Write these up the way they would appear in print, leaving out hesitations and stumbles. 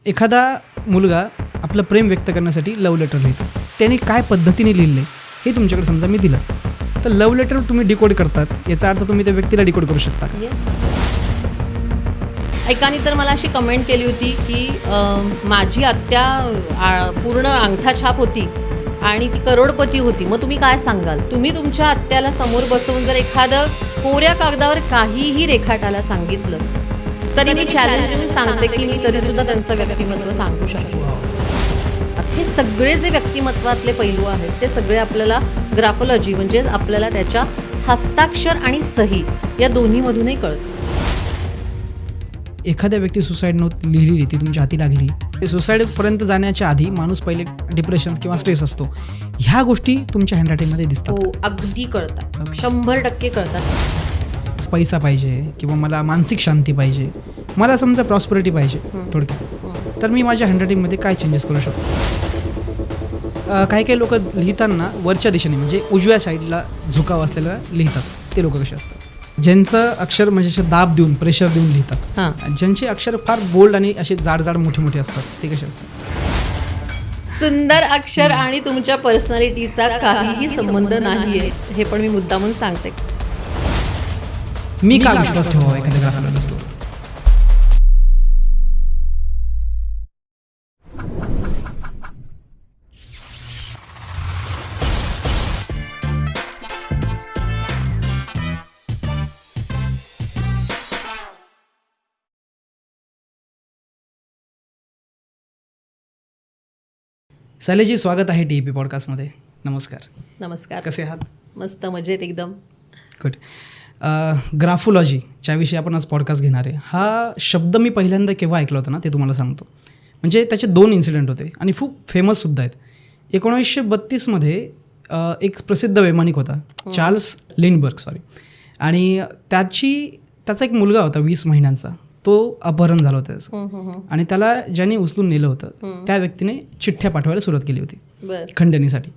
एखादा मुलगा आपलं प्रेम व्यक्त करण्यासाठी लव्ह लेटर लिहितो. त्याने काय पद्धतीने लिहिलं हे तुमच्याकडे समजा मी दिलं, तर लव्ह लेटर तुम्ही डिकोड करतात याचा अर्थ तुम्ही त्या व्यक्तीला डिकोड करू शकता. येस. एकाने तर मला अशी कमेंट केली होती की माझी आत्या पूर्ण अंगठा छाप होती आणि ती करोडपती होती, मग तुम्ही काय सांगाल? तुम्ही तुमच्या आत्याला समोर बसवून जर एखादं कोऱ्या कागदावर काहीही रेखाटायला सांगितलं तरी मी चॅलेंज देऊन सांगते की मी तरी सुद्धा त्यांचं व्यक्तिमत्व सांगू शकतो. हे सगळे जे व्यक्तिमत्वातले पैलू आहेत ते सगळे आपल्याला ग्राफोलॉजी म्हणजेच आपल्याला त्याच्या हस्ताक्षर आणि सही या दोन्हीमधूनही कळतं. एखाद्या व्यक्ती सुसाईड नोट लिहिली, ती तुमच्या हाती लागली, ते सुसाईडपर्यंत जाण्याच्या आधी माणूस पहिले डिप्रेशन किंवा स्ट्रेस असतो, ह्या गोष्टी तुमच्या हँडरायटिंगमध्ये दिसतात. हो, अगदी कळतात, 100% कळतात. पैसा पाहिजे किंवा मला मानसिक शांती पाहिजे, मला समजा प्रॉस्पेरिटी पाहिजे थोडक्यात, तर मी माझ्या हँडरायटिंगमध्ये काय चेंजेस करू शकतो? काही काही लोक लिहिताना वरच्या दिशेने म्हणजे उजव्या साईडला झुकाव असलेला लिहितात. ते लोक कसे असतात? ज्यांचं अक्षर म्हणजे असे दाब देऊन प्रेशर देऊन लिहितात. ज्यांचे अक्षर फार बोल्ड आणि असे जाड जाड मोठे मोठे असतात ते कसे असतात? सुंदर अक्षर आणि तुमच्या पर्सनॅलिटीचा काहीही संबंध नाहीये, हे पण मी मुद्दामून सांगते. मी का विश्वास ठेवावा एखाद्या ग्राफोलॉजिस्टवर? शैलेजी, स्वागत आहे TEP पॉडकास्टमध्ये. नमस्कार. नमस्कार. कसे आहात? मस्त, मजेत एकदम. गुड. ग्राफोलॉजी ज्याविषयी आपण आज पॉडकास्ट घेणार आहे, हा शब्द मी पहिल्यांदा केव्हा ऐकला होता ना ते तुम्हाला सांगतो. म्हणजे त्याचे 2 इन्सिडेंट होते आणि खूप फेमससुद्धा आहेत. 1932मध्ये एक प्रसिद्ध वैमानिक होता, चार्ल्स लिंडबर्ग आणि त्याचा एक मुलगा होता 20 महिन्यांचा. तो अपहरण झाला होता त्याचं आणि त्याला ज्याने उचलून नेलं होतं त्या व्यक्तीने चिठ्ठ्या पाठवायला सुरुवात केली होती खंडणीसाठी.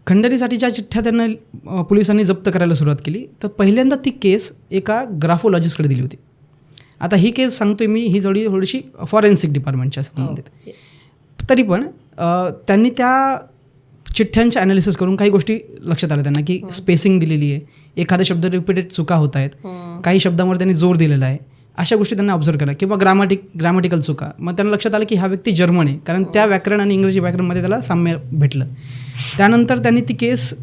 खंडणीसाठी ज्या चिठ्ठ्या त्यांना पोलिसांनी जप्त करायला सुरुवात केली, तर पहिल्यांदा ती केस एका ग्राफोलॉजिस्टकडे दिली होती. आता ही केस सांगतोय मी, ही थोडीशी फॉरेन्सिक डिपार्टमेंटच्या संबंधित. तरी पण त्यांनी त्या चिठ्ठ्यांचे ॲनालिसिस करून काही गोष्टी लक्षात आल्या त्यांना, की स्पेसिंग दिलेली आहे, एखादा शब्द रिपीटेड चुका होत आहेत, काही शब्दांवर त्यांनी जोर दिलेला आहे, अशा गोष्टी त्यांना ऑब्झर्व केल्या, किंवा ग्रामॅटिकल चुका. मग त्यांना लक्षात आलं की हा व्यक्ती जर्मन आहे, कारण त्या व्याकरण आणि इंग्रजी व्याकरणमध्ये त्याला साम्य भेटलं. त्यानंतर त्यांनी ती केस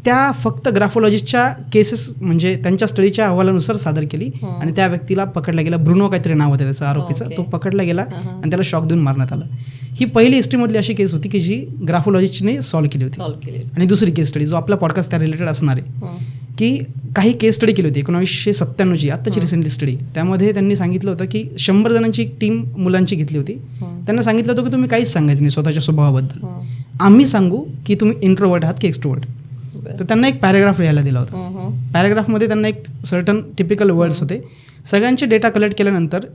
त्या फक्त ग्राफोलॉजिस्टच्या केसेस म्हणजे त्यांच्या स्टडीच्या अहवालानुसार सादर केली आणि त्या व्यक्तीला पकडला गेला. ब्रुनो काहीतरी नाव होतं त्याचं आरोपीचं. तो पकडला गेला आणि त्याला शॉक देऊन मारण्यात आलं. ही पहिली हिस्ट्रीमधली अशी केस होती की जी ग्राफोलॉजिस्टने सॉल्व्ह केली होती. आणि दुसरी केस स्टडी जो आपला पॉडकास्ट त्या रिलेटेड असणार आहे, की काही केस स्टडी केली होती 1997ची, आत्ताची रिसेंटली स्टडी. त्यामध्ये त्यांनी सांगितलं होतं की 100 जणांची एक टीम मुलांची घेतली होती. त्यांना सांगितलं होतं की तुम्ही काहीच सांगायचं नाही स्वतःच्या स्वभावाबद्दल, आम्ही सांगू की तुम्ही इंट्रोवर्ट आहात की एक्स्ट्रोवर्ट. तर त्यांना एक पॅराग्राफ लिहायला दिला होता. पॅराग्राफमध्ये त्यांना एक सर्टन टिपिकल वर्ड्स होते. सगळ्यांचे डेटा कलेक्ट केल्यानंतर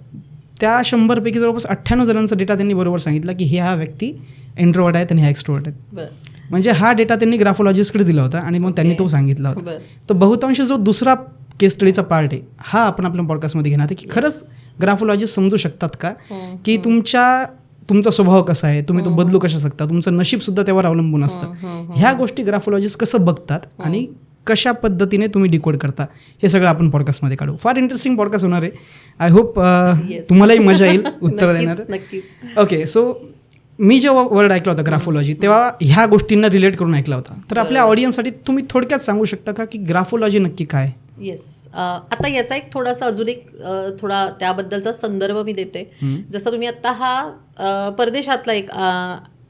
त्या 100पैकी जवळपास 98 जणांचा डेटा त्यांनी बरोबर सांगितला की हा व्यक्ती इंट्रोवर्ट आहे आणि हा एक्स्ट्रोवर्ट आहे. म्हणजे हा डेटा त्यांनी ग्राफोलॉजिस्टकडे दिला होता आणि मग त्यांनी तो सांगितला होता. तर बहुतांश जो दुसरा केस स्टडीचा पार्ट आहे हा आपण आपल्या पॉडकास्टमध्ये घेणार आहे, की खरंच ग्राफोलॉजिस्ट समजू शकतात का की तुमचा स्वभाव कसा आहे, तुम्ही तो बदलू कशा शकता, तुमचं नशीबसुद्धा त्यावर अवलंबून असतं. ह्या गोष्टी ग्राफोलॉजिस्ट कसं बघतात आणि कशा पद्धतीने तुम्ही डिकोड करता, हे सगळं आपण पॉडकास्टमध्ये काढू. फार इंटरेस्टिंग पॉडकास्ट होणार आहे. आय होप तुम्हालाही मजा येईल उत्तर देणार. ओके, सो मी जेव्हा वर्ड ऐकला होता ग्राफोलॉजी, तेव्हा ह्या गोष्टींना रिलेट करून ऐकला होता. तर आपल्या ऑडियन्ससाठी तुम्ही थोडक्यात सांगू शकता का की ग्राफोलॉजी नक्की काय? येस. आता याचा एक थोडासा अजून एक थोडा त्याबद्दलचा संदर्भ मी देते. जसं तुम्ही आत्ता हा परदेशातला एक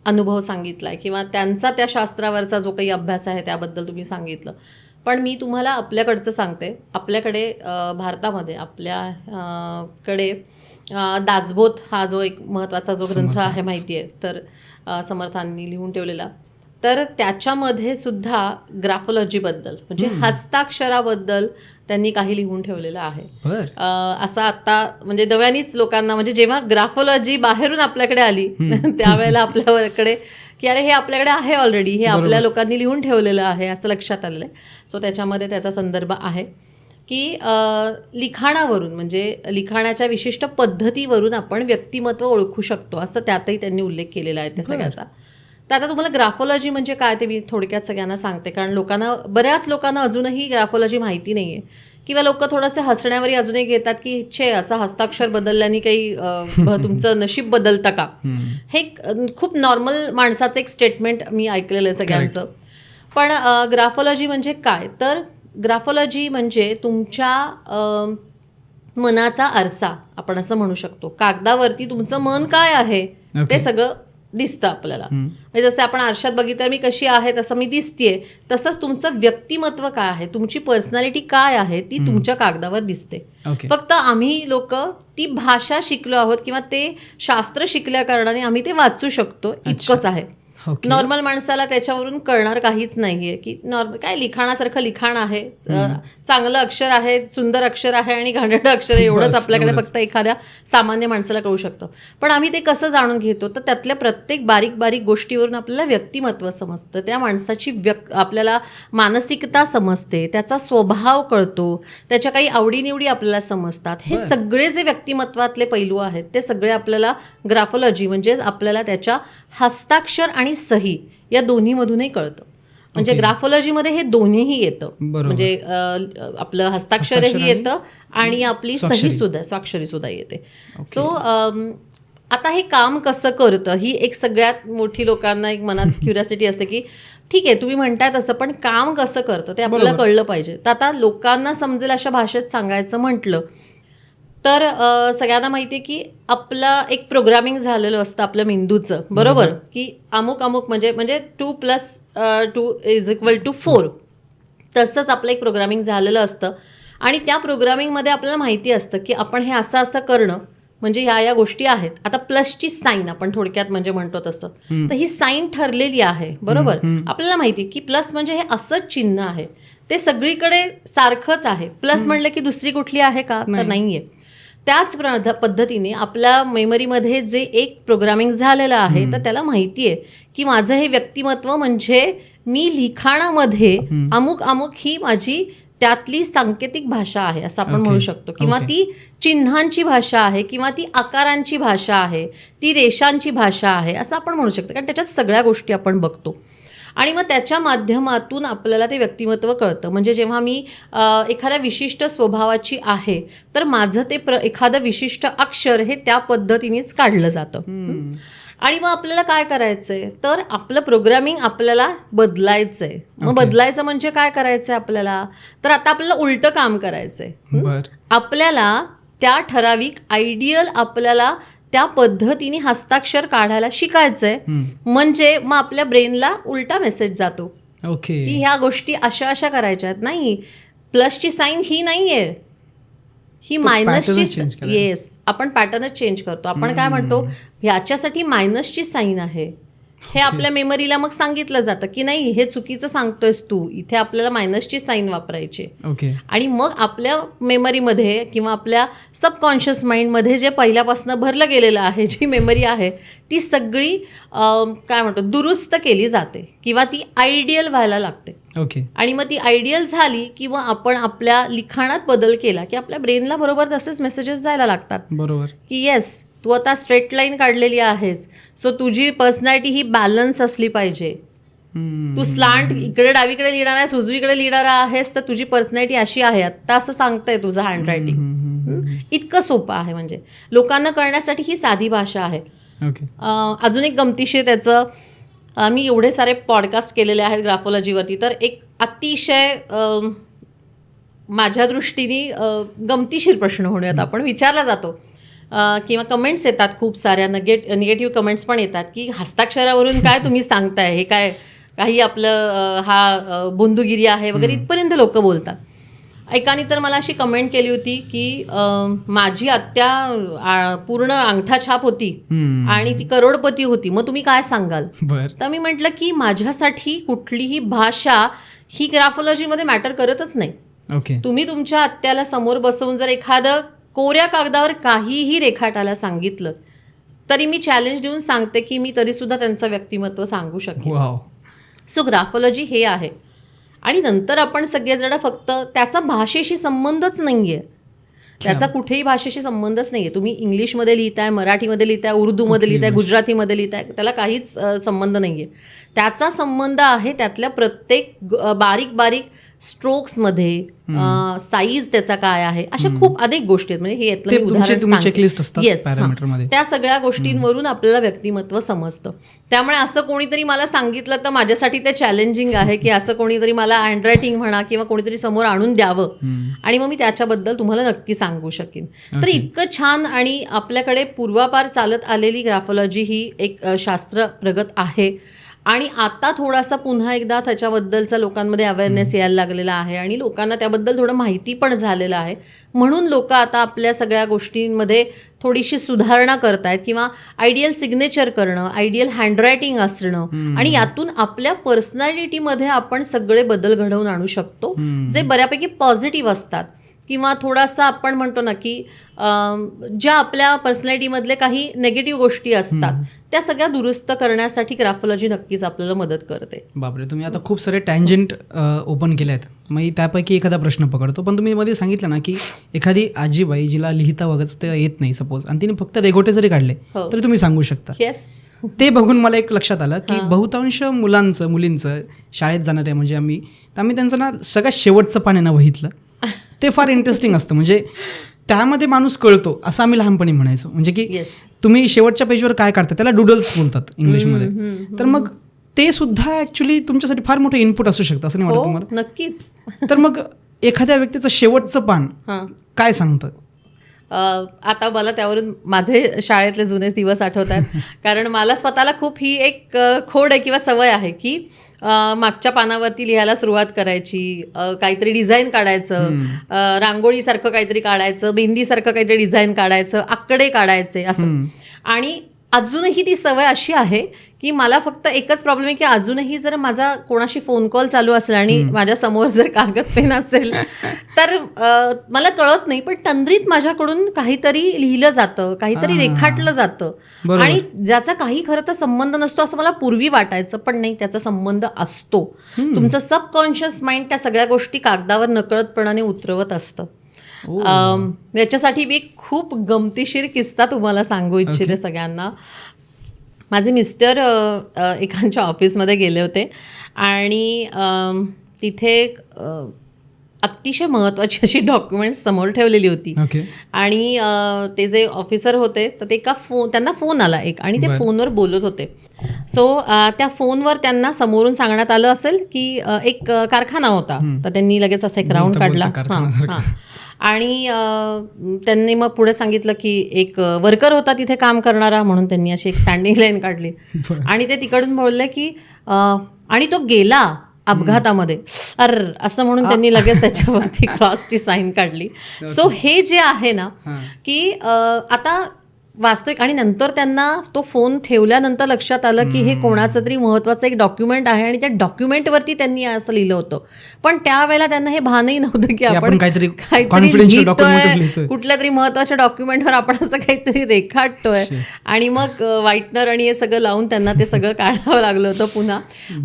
अनुभव सांगितलाय किंवा त्यांचा त्या शास्त्रावरचा जो काही अभ्यास आहे त्याबद्दल तुम्ही सांगितलं, पण मी तुम्हाला आपल्याकडचं सांगते. आपल्याकडे भारतामध्ये आपल्याकडे दासबोध हा जो एक महत्त्वाचा जो ग्रंथ आहे माहिती आहे, तर समर्थांनी लिहून ठेवलेला, तर त्याच्यामध्ये सुद्धा ग्राफोलॉजीबद्दल म्हणजे हस्ताक्षराबद्दल त्यांनी काही लिहून ठेवलेलं आहे. असं आत्ता म्हणजे नव्यानेच लोकांना म्हणजे जेव्हा ग्राफोलॉजी बाहेरून आपल्याकडे आली त्यावेळेला आपल्याकडे की अरे हे आपल्याकडे आहे ऑलरेडी, हे आपल्या लोकांनी लिहून ठेवलेलं आहे असं लक्षात आलेलं आहे. सो त्याच्यामध्ये त्याचा संदर्भ आहे की लिखाणावरून म्हणजे लिखाणाच्या विशिष्ट पद्धतीवरून आपण व्यक्तिमत्व ओळखू शकतो असं त्यातही त्यांनी उल्लेख केलेला आहे त्या सगळ्याचा. तर आता तुम्हाला ग्राफोलॉजी म्हणजे काय ते मी थोडक्यात सगळ्यांना सांगते, कारण बऱ्याच लोकांना अजूनही ग्राफोलॉजी माहिती नाही आहे, किंवा लोक थोडंसं हसण्यावरही अजूनही घेतात की छे असं हस्ताक्षर बदलल्याने काही तुमचं नशीब बदलतं का. हे खूप नॉर्मल माणसाचं एक स्टेटमेंट मी ऐकलेलं आहे सगळ्यांचं. पण ग्राफोलॉजी म्हणजे काय, तर ग्राफोलॉजी म्हणजे तुमच्या मनाचा आरसा आपण असं म्हणू शकतो. कागदावरती तुमचं मन काय आहे ते सगळं दिसतं आपल्याला. म्हणजे जसं आपण आरशात बघितलं मी कशी आहे तसं मी दिसतेय, तसंच तुमचं व्यक्तिमत्व काय आहे, तुमची पर्सनॅलिटी काय आहे ती तुमच्या कागदावर दिसते. फक्त आम्ही लोक ती भाषा शिकलो आहोत किंवा ते शास्त्र शिकल्या कारणाने आम्ही ते वाचू शकतो, इतकंच आहे. नॉर्मल माणसाला त्याच्यावरून कळणार काहीच नाहीये की नॉर्मल काय लिखाणासारखं लिखाण आहे, चांगलं अक्षर आहे, सुंदर अक्षर आहे आणि घाणेरडं अक्षर आहे, एवढंच आपल्याकडे फक्त एखाद्या सामान्य माणसाला कळू शकतं. पण आम्ही ते कसं जाणून घेतो, तर त्यातल्या प्रत्येक बारीक बारीक गोष्टीवरून आपल्याला व्यक्तिमत्व समजतं, त्या माणसाची आपल्याला मानसिकता समजते, त्याचा स्वभाव कळतो, त्याच्या काही आवडीनिवडी आपल्याला समजतात. हे सगळे जे व्यक्तिमत्वातले पैलू आहेत ते सगळे आपल्याला ग्राफोलॉजी म्हणजेच आपल्याला त्याच्या हस्ताक्षर आणि सही या दोन्हीमधूनही कळतं. म्हणजे ग्राफोलॉजीमध्ये हे दोन्हीही येतं, म्हणजे आपलं हस्ताक्षरही येतं आणि आपली सही सुद्धा, स्वाक्षरी सुद्धा येते. सो आता हे काम कसं करतं ही एक सगळ्यात मोठी लोकांना एक मनात क्युरिओसिटी असते की ठीक आहे तुम्ही म्हणताय तसं, पण काम कसं करतं ते आपल्याला कळलं पाहिजे. तर आता लोकांना समजेल अशा भाषेत सांगायचं म्हटलं तर सगळ्यांना माहिती आहे की आपलं एक प्रोग्रामिंग झालेलं असतं आपल्या मेंदूचं, बरोबर, की अमुक म्हणजे 2+2=4 तसंच आपलं एक प्रोग्रामिंग झालेलं असतं. आणि त्या प्रोग्रामिंगमध्ये आपल्याला माहिती असतं की आपण हे असं असं करणं म्हणजे ह्या गोष्टी आहेत. आता प्लसची साईन आपण थोडक्यात म्हणजे म्हणतो तसं, तर ही साईन ठरलेली आहे, बरोबर. आपल्याला माहिती की प्लस म्हणजे हे असंच चिन्ह आहे, ते सगळीकडे सारखंच आहे. प्लस म्हणलं की दुसरी कुठली आहे का, तर नाहीये. त्याच पद्धतीने आपल्या मेमरीमध्ये जे एक प्रोग्रामिंग झालेलं आहे तर त्याला माहिती आहे की माझं हे व्यक्तिमत्व म्हणजे मी लिखाणामध्ये अमुक अमुक ही माझी त्यातली सांकेतिक भाषा आहे असं आपण म्हणू शकतो, किंवा ती चिन्हांची भाषा आहे, किंवा ती आकारांची भाषा आहे, ती रेषांची भाषा आहे असं आपण म्हणू शकतो, कारण त्याच्यात सगळ्या गोष्टी आपण बघतो. आणि मग त्याच्या माध्यमातून आपल्याला ते व्यक्तिमत्व कळतं. म्हणजे जेव्हा मी एखाद्या विशिष्ट स्वभावाची आहे तर माझं ते एखादं विशिष्ट अक्षर हे त्या पद्धतीनेच काढलं जातं. आणि मग आपल्याला काय करायचंय, तर आपलं प्रोग्रामिंग आपल्याला बदलायचंय. मग बदलायचं म्हणजे काय करायचंय आपल्याला, तर आता आपल्याला उलटं काम करायचंय. आपल्याला त्या ठराविक आयडियल आपल्याला त्या पद्धतीने हस्ताक्षर काढायला शिकायचंय. म्हणजे मग आपल्या ब्रेनला उलटा मेसेज जातो की ह्या गोष्टी अशा अशा करायच्या आहेत. नाही, प्लसची साईन ही नाहीये, ही मायनसची. येस, आपण पॅटर्नच चेंज करतो. आपण काय म्हणतो ह्याच्यासाठी मायनसची साईन आहे, हे आपल्या मेमरीला मग सांगितलं जातं की नाही हे चुकीचं सांगतोयस तू, इथे आपल्याला मायनसची साईन वापरायची. आणि मग आपल्या मेमरीमध्ये किंवा आपल्या सबकॉन्शियस माइंडमध्ये जे पहिल्यापासून भरलं गेलेलं आहे, जी मेमरी आहे ती सगळी काय म्हणतो दुरुस्त केली जाते किंवा ती आयडियल व्हायला लागते. आणि मग ती आयडियल झाली की मग आपण आपल्या लिखाणात बदल केला की आपल्या ब्रेनला बरोबर तसेच मेसेजेस जायला लागतात, बरोबर, की येस तू आता स्ट्रेट लाईन काढलेली आहेस, सो तुझी पर्सनॅलिटी ही बॅलन्स असली पाहिजे. तू स्लांट इकडे डावीकडे लिहिणार आहेस, उजवीकडे लिहिणार आहेस, तर तुझी पर्सनॅलिटी अशी आहे. आता असं सांगतंय तुझं हँडरायटिंग. इतकं सोपं आहे, म्हणजे लोकांना कळण्यासाठी ही साधी भाषा आहे. अजून एक गमतीशीर त्याचं मी एवढे सारे पॉडकास्ट केलेले आहेत ग्राफोलॉजीवरती, तर एक अतिशय माझ्या दृष्टीने गमतीशीर प्रश्न म्हणूयात आपण विचारला जातो किंवा कमेंट्स येतात खूप साऱ्या, निगेटिव्ह कमेंट्स पण येतात की हस्ताक्षरावरून काय तुम्ही सांगताय, हे काय काही आपलं हा बोंदुगिरी आहे वगैरे, इथपर्यंत लोक बोलतात. एकाने तर मला अशी कमेंट केली होती की माझी आत्या पूर्ण अंगठा छाप होती आणि ती करोडपती होती, मग तुम्ही काय सांगाल. तर मी म्हटलं की माझ्यासाठी कुठलीही भाषा ही ग्राफोलॉजीमध्ये मॅटर करतच नाही. तुम्ही तुमच्या आत्याला समोर बसवून जर एखादं कोऱ्या कागदावर काहीही रेखाटायला सांगितलं तरी मी चॅलेंज देऊन सांगते की मी तरी सुद्धा त्यांचं व्यक्तिमत्व सांगू शकेन. सो ग्राफोलॉजी हे आहे. आणि नंतर आपण सगळेजण फक्त त्याचा भाषेशी संबंधच नाहीये, त्याचा कुठेही भाषेशी संबंधच नाहीये. तुम्ही इंग्लिशमध्ये लिहिताय, मराठीमध्ये लिहिताय, उर्दूमध्ये लिहिताय, गुजरातीमध्ये लिहिताय, त्याला काहीच संबंध नाहीये. त्याचा संबंध आहे त्यातल्या प्रत्येक बारीक बारीक स्ट्रोक्समध्ये, साईज त्याचा काय आहे, अशा खूप अधिक गोष्टी आहेत. म्हणजे हे यातलं मी उदाहरण सांगते. त्या सगळ्या गोष्टींवरून आपल्याला व्यक्तिमत्व समजतं. त्यामुळे असं कोणीतरी मला सांगितलं तर माझ्यासाठी ते चॅलेंजिंग आहे की असं कोणीतरी मला हँडरायटिंग म्हणा किंवा कोणीतरी समोर आणून द्यावं आणि मग मी त्याच्याबद्दल तुम्हाला नक्की सांगू शकेन. तर इतकं छान आणि आपल्याकडे पूर्वापार चालत आलेली ग्राफोलॉजी ही एक शास्त्र प्रगत आहे आणि आता थोडासा पुन्हा एकदा त्याच्याबद्दलचा लोकांमध्ये अवेअरनेस यायला लागलेला आहे आणि लोकांना त्याबद्दल थोडं माहिती पण झालेलं आहे. म्हणून लोक आता आपल्या सगळ्या गोष्टींमध्ये थोडीशी सुधारणा करतायत किंवा आयडियल सिग्नेचर करणं, आयडियल हँडरायटिंग असणं आणि यातून आपल्या पर्सनॅलिटीमध्ये आपण सगळे बदल घडवून आणू शकतो जे बऱ्यापैकी पॉझिटिव्ह असतात किंवा थोडासा आपण म्हणतो ना की ज्या आपल्या पर्सनॅलिटीमधले काही नेगेटिव्ह गोष्टी असतात त्या सगळ्या दुरुस्त करण्यासाठी ग्राफोलॉजी नक्कीच आपल्याला मदत करते. बापरे, तुम्ही आता खूप सारे टँजंट ओपन केले आहेत. मग त्यापैकी एखादा प्रश्न पकडतो. पण तुम्ही मध्ये सांगितलं ना की एखादी आजीबाई जिला लिहिता वगैरे येत नाही सपोज आणि तिने फक्त रेघोटे जरी काढले तरी तुम्ही सांगू शकता. येस, ते बघून मला एक लक्षात आलं की बहुतांश मुलींचं शाळेत जाणारे म्हणजे आम्ही त्यांचं ना सगळ्यात शेवटचं पान आहे ना वहीतलं ते फार इंटरेस्टिंग असतं. म्हणजे त्यामध्ये माणूस कळतो असं आम्ही लहानपणी म्हणायचो. म्हणजे की तुम्ही शेवटच्या पेजवर काय काढता त्याला डुडल्स बोलतात इंग्लिशमध्ये. तर मग ते सुद्धा ऍक्च्युली तुमच्यासाठी फार मोठं इनपुट असू शकतं असं नाही वाटत तुम्हाला? नक्कीच. तर मग एखाद्या व्यक्तीचं शेवटचं पान काय सांगतं? आता मला त्यावरून माझे शाळेतले जुने दिवस आठवत आहेत. कारण मला स्वतःला खूप ही एक खोड आहे किंवा सवय आहे की मागच्या पानावरती लिहायला सुरुवात करायची, काहीतरी डिझाईन काढायचं, रांगोळीसारखं काहीतरी काढायचं, मेहंदीसारखं काहीतरी डिझाईन काढायचं, आकडे काढायचे असं. आणि अजूनही ती सवय अशी आहे की मला फक्त एकच प्रॉब्लेम आहे की अजूनही जर माझा कोणाशी फोन कॉल चालू असेल आणि माझ्या समोर जर कागद पेन असेल तर मला कळत नाही पण तंद्रीत माझ्याकडून काहीतरी लिहिलं जातं, काहीतरी रेखाटलं जातं आणि ज्याचा काही खरं तर संबंध नसतो असं मला पूर्वी वाटायचं. पण नाही, त्याचा संबंध असतो. तुमचं सबकॉन्शियस माइंड त्या सगळ्या गोष्टी कागदावर नकळतपणाने उतरवत असतं. याच्यासाठी मी एक खूप गमतीशीर किस्सा तुम्हाला सांगू इच्छिते सगळ्यांना. माझे मिस्टर एकांच्या ऑफिसमध्ये गेले होते आणि तिथे अतिशय महत्त्वाची अशी डॉक्युमेंट्स समोर ठेवलेली होती आणि ते जे ऑफिसर होते तर ते त्यांना फोन आला एक आणि ते फोनवर बोलत होते. सो त्या फोनवर त्यांना समोरून सांगण्यात आलं असेल की एक कारखाना होता तर त्यांनी लगेच असा एक राऊंड काढला आणि त्यांनी मग पुढे सांगितलं की एक वर्कर होता तिथे काम करणारा म्हणून त्यांनी अशी एक स्टँडिंग लाईन काढली आणि ते तिकडून बोलले की आणि तो गेला अपघातामध्ये असं म्हणून त्यांनी लगेच त्याच्यावरती क्रॉसची साईन काढली. सो हे जे आहे ना की आता वास्तविक आणि नंतर त्यांना तो फोन ठेवल्यानंतर लक्षात आलं की हे कोणाचं तरी महत्त्वाचं एक डॉक्युमेंट आहे आणि त्या डॉक्युमेंटवरती त्यांनी असं लिहिलं होतं. पण त्यावेळेला त्यांना हे भानही नव्हतं की आपण काहीतरी लिहितोय, कुठल्या तरी महत्त्वाच्या डॉक्युमेंटवर आपण असं काहीतरी रेखाटतोय आणि मग व्हाईटनर आणि हे सगळं लावून त्यांना ते सगळं काढावं लागलं होतं पुन्हा.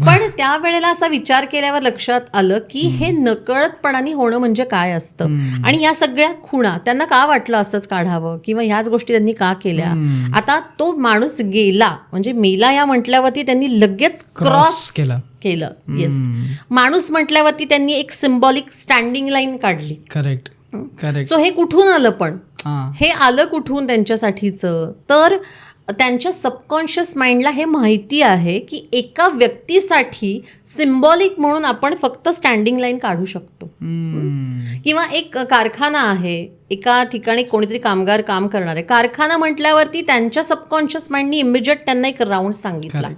पण त्यावेळेला असा विचार केल्यावर लक्षात आलं की हे नकळतपणाने होणं म्हणजे काय असतं आणि या सगळ्या खुणा त्यांना का वाटलं असंच काढावं किंवा ह्याच गोष्टी त्यांनी का केल्या. आता तो माणूस गेला म्हणजे मेला या म्हटल्यावरती त्यांनी लगेच क्रॉस केलं. येस, माणूस म्हटल्यावरती त्यांनी एक सिम्बॉलिक स्टँडिंग लाईन काढली. करेक्ट. सो हे कुठून आलं पण हे आलं कुठून त्यांच्यासाठीचं तर त्यांच्या सबकॉन्शियस माइंडला हे माहिती आहे की एका व्यक्तीसाठी सिम्बॉलिक म्हणून आपण फक्त स्टँडिंग लाईन काढू शकतो. किंवा एक कारखाना आहे, एका ठिकाणी कोणीतरी कामगार काम करणार आहे, कारखाना म्हटल्यावरती त्यांच्या सबकॉन्शियस माइंडनी इमिजिएट त्यांना एक राऊंड सांगितला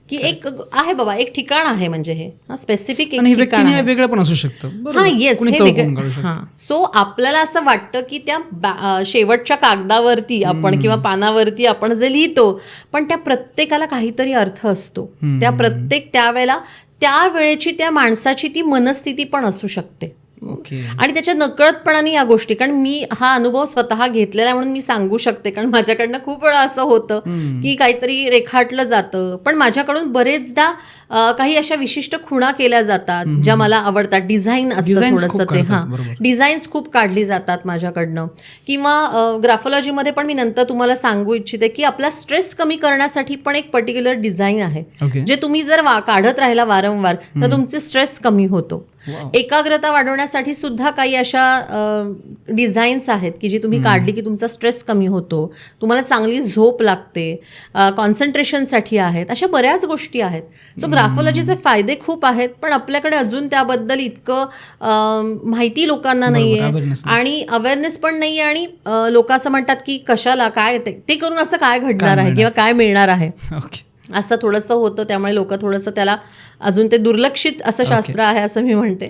की एक आहे बाबा, एक ठिकाण आहे म्हणजे हे स्पेसिफिक एक ठिकाण आहे, वेगळं पण असू शकतं. हा येस, हे वेगळं. सो आपल्याला असं वाटतं की त्या शेवटच्या कागदावरती आपण किंवा पानावरती आपण जे लिहितो पण त्या प्रत्येकाला काहीतरी अर्थ असतो. त्या प्रत्येक त्यावेळेला त्यावेळेची त्या माणसाची ती मनस्थिती पण असू शकते. ओके. आणि त्याच्या नकळतपणाने या गोष्टी, कारण मी हा अनुभव स्वतः घेतलेला आहे म्हणून मी सांगू शकते, कारण माझ्याकडनं खूप वेळा असं होतं की काहीतरी रेखाटलं जातं, पण माझ्याकडून बरेचदा काही अशा विशिष्ट खुणा केल्या जातात ज्या मला आवडतात. डिझाईन असतं Designs थोडंसं खूप ते, करतात, हां, बरोबर. डिझाईन्स खूप काढली जातात माझ्याकडनं. किंवा ग्राफोलॉजीमध्ये पण मी नंतर तुम्हाला सांगू इच्छिते की आपला स्ट्रेस कमी करण्यासाठी पण एक पर्टिक्युलर डिझाईन आहे, ओके. जे तुम्ही जर काढत राहिला वारंवार तर तुमचे स्ट्रेस कमी होतो. Wow. एकाग्रता वाढवण्यासाठी सुद्धा काही अशा डिझाईन्स आहेत की जी तुम्ही काढली की तुमचा स्ट्रेस कमी होतो, तुम्हाला चांगली झोप लागते, कॉन्सन्ट्रेशनसाठी आहेत, अशा बऱ्याच गोष्टी आहेत. सो ग्राफोलॉजीचे फायदे खूप आहेत, पण आपल्याकडे अजून त्याबद्दल इतकं माहिती लोकांना नाही आहे awareness नाही. आणि अवेअरनेस पण नाही आहे. आणि लोक असं म्हणतात की कशाला, काय ते करून असं काय घडणार आहे किंवा काय मिळणार आहे, ओके. असं थोडंसं होतं. त्यामुळे लोक थोडंसं त्याला अजून ते दुर्लक्षित असं शास्त्र आहे असं मी म्हणते.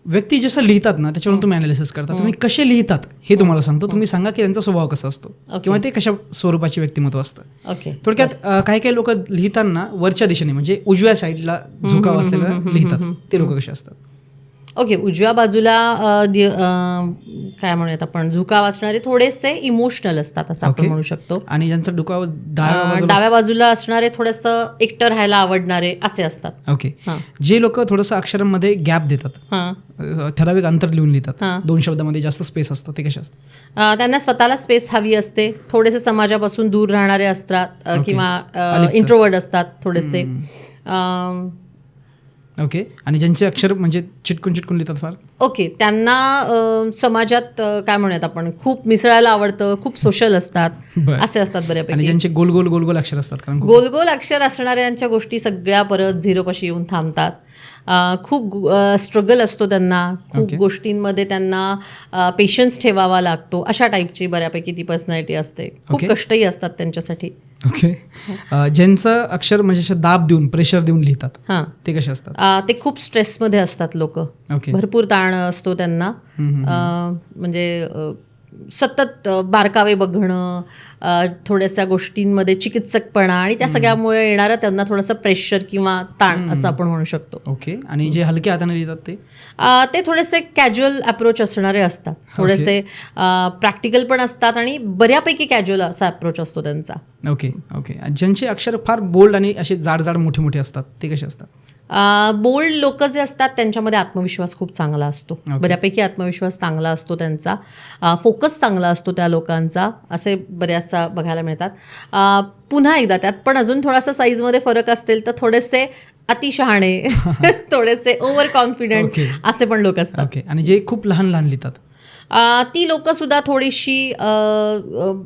व्यक्ती जसं लिहितात ना त्याच्यावरून तुम्ही अनालिसिस करता, तुम्ही कसे लिहितात हे तुम्हाला सांगतो. तुम्ही सांगा की त्यांचा स्वभाव कसा असतो किंवा ते कशा स्वरूपाचे व्यक्तिमत्व असतं. ओके. थोडक्यात काही काही लोक लिहिताना वरच्या दिशेने म्हणजे उजव्या साईडला झुकाव असलेला लिहितात, ते लोक कसे असतात? ओके. उजव्या बाजूला काय म्हणूयात आपण, झुकाव असणारे थोडेसे इमोशनल असतात असं आपण म्हणू शकतो. आणि ज्यांचा डुकाव डाव्या बाजूला असणारे थोडंसं एकटं राहायला आवडणारे असे असतात. ओके. हां. जे लोक थोडंसं अक्षरांमध्ये गॅप देतात, हां. ठराविक अंतर लिहून लिहितात, हां. 2 शब्दामध्ये जास्त स्पेस असतो, ते कसे असतात? त्यांना स्वतःला स्पेस हवी असते, थोडेसे समाजापासून दूर राहणारे असतात किंवा इंट्रोवर्ड असतात थोडेसे. ओके. आणि ज्यांचे अक्षर म्हणजे चिटकून चिटकून लिहितात फार, ओके, त्यांना समाजात काय म्हणूयात आपण, खूप मिसळायला आवडतं, खूप सोशल असतात, बरं. असे असतात आणि बऱ्यापैकी. ज्यांचे गोल गोल गोल गोल अक्षर असतात, कारण गोल गोल अक्षर असणाऱ्यांच्या गोष्टी सगळ्या परत झिरोपाशी येऊन थांबतात. खूप स्ट्रगल असतो त्यांना, खूप गोष्टींमध्ये त्यांना पेशन्स ठेवावा लागतो, अशा टाईपची बऱ्यापैकी ती पर्सनॅलिटी असते. खूप कष्टही असतात त्यांच्यासाठी. ओके. ज्यांचं अक्षर म्हणजे असं दाब देऊन, प्रेशर देऊन लिहितात, हां. ते कसे असतात? ते खूप स्ट्रेसमध्ये असतात लोक. ओके. भरपूर ताण असतो त्यांना. म्हणजे सतत बारकावे बघणं, थोड्याशा गोष्टींमध्ये चिकित्सकपणा आणि त्या सगळ्यामुळे येणारं त्यांना थोडंसं प्रेशर किंवा ताण असं आपण म्हणू शकतो. ओके. आणि जे हलक्या हाताने लिहितात ते थोडेसे कॅज्युअल अप्रोच असणारे असतात, थोडेसे प्रॅक्टिकल पण असतात आणि बऱ्यापैकी कॅज्युअल असा अप्रोच असतो त्यांचा. ओके. ओके. ज्यांचे अक्षर फार बोल्ड आणि असे जाड जाड मोठे मोठे असतात, ते कसे असतात? बोल्ड लोक जे असतात त्यांच्यामध्ये आत्मविश्वास खूप चांगला असतो, बऱ्यापैकी आत्मविश्वास चांगला असतो त्यांचा, फोकस चांगला असतो त्या लोकांचा, असे बऱ्याचसा बघायला मिळतात. पुन्हा एकदा त्यात पण अजून थोडासा साईजमध्ये फरक असतील तर थोडेसे अतिशहाणे, थोडेसे ओव्हर कॉन्फिडंट असे पण लोक असतात. ओके. आणि जे खूप लहान लहान लिहितात, ती लोक सुद्धा थोडीशी